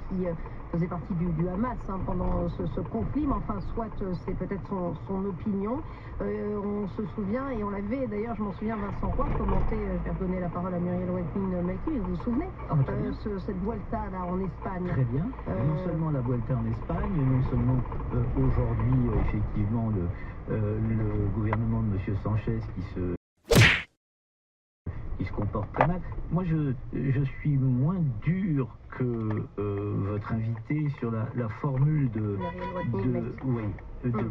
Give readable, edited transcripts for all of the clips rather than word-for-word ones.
qui faisait partie du Hamas pendant ce conflit, mais enfin, soit c'est peut-être son opinion. On se souvient, et on l'avait d'ailleurs, je m'en souviens, Vincent Roy commentait, je vais redonner la parole à Muriel Wettin-Malky, vous vous souvenez, cette Vuelta là en Espagne. Très bien, non seulement la Vuelta en Espagne, non seulement aujourd'hui, effectivement, le gouvernement de M. Sanchez qui se comporte très mal. Moi, je suis moins dur que votre invité sur la formule de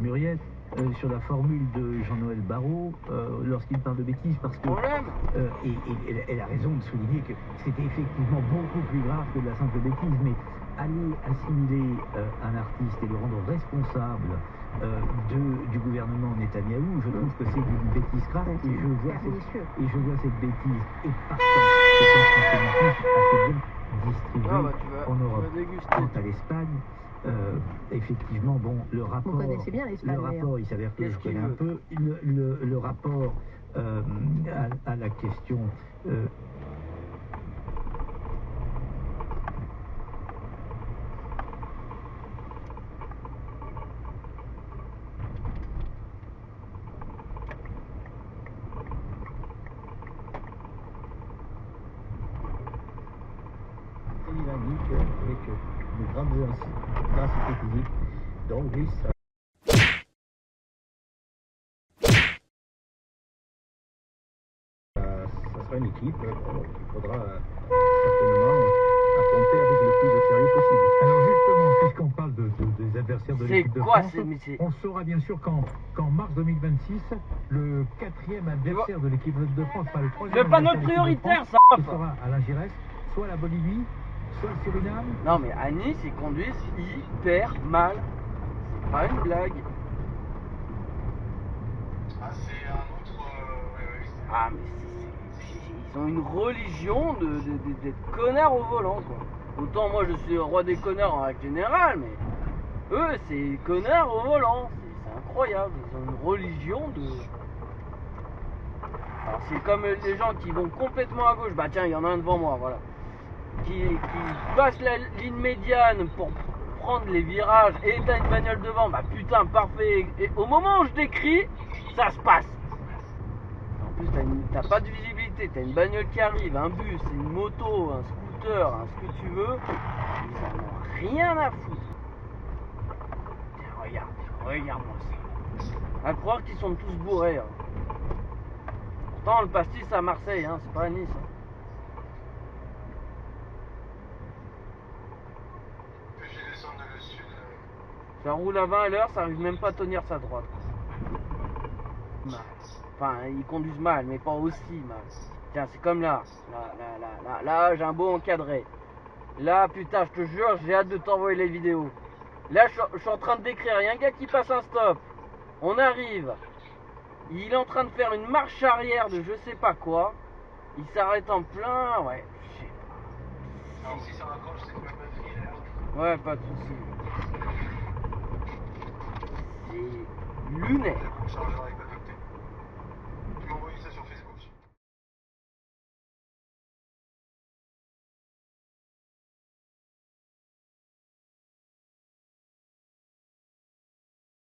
Muriel, sur la formule de Jean-Noël Barrot lorsqu'il parle de bêtises, parce que elle a raison de souligner que c'était effectivement beaucoup plus grave que de la simple bêtise, mais aller assimiler un artiste et le rendre responsable du gouvernement Netanyahou, je trouve que c'est une bêtise grave, et je vois cette bêtise, et partant c'est un antisémitisme assez bien distribué en Europe. Quant à l'Espagne, effectivement, bon, le rapport, il s'avère que je connais un peu, le rapport à la question il indique avec une grande densité physique. Donc oui, ça sera une équipe qu'il faudra certainement affronter avec le plus de sérieux possible. Alors justement, puisqu'on parle des adversaires de l'équipe de France, on saura bien sûr qu'en mars 2026, le 4e adversaire de l'équipe de France, pas le 3e. C'est pas notre prioritaire, ça. Ce sera Alain Giresse, soit la Bolivie, soit le Suriname. Non mais à Nice, ils conduisent hyper mal. C'est pas une blague. Ah, c'est un autre... Ah mais ils ont une religion d'être connards au volant, quoi. Autant moi je suis le roi des connards en règle générale, mais eux c'est connards au volant. C'est incroyable. Ils ont une religion de... Alors c'est comme les gens qui vont complètement à gauche. Bah tiens, il y en a un devant moi, voilà. Qui passe la ligne médiane pour prendre les virages et t'as une bagnole devant, bah putain, parfait. Et au moment où je décris, ça se passe. En plus, t'as pas de visibilité, t'as une bagnole qui arrive, un bus, une moto, un scooter, ce que tu veux. Ils en ont rien à foutre. Tiens, regarde-moi ça. À croire qu'ils sont tous bourrés. Pourtant, le pastis c'est à Marseille, c'est pas à Nice. Ça roule à 20 à l'heure, ça arrive même pas à tenir sa droite. Enfin, ils conduisent mal, mais pas aussi mal. Tiens, c'est comme là. Là, j'ai un beau encadré. Là, putain, je te jure, j'ai hâte de t'envoyer les vidéos. Là, je suis en train de décrire. Il y a un gars qui passe un stop. On arrive. Il est en train de faire une marche arrière de je sais pas quoi. Il s'arrête en plein. Ouais, je sais pas. Alors, si ça raccroche, c'est que ma batterie est là. Ouais, pas de soucis. C'est lunaire. On chargera avec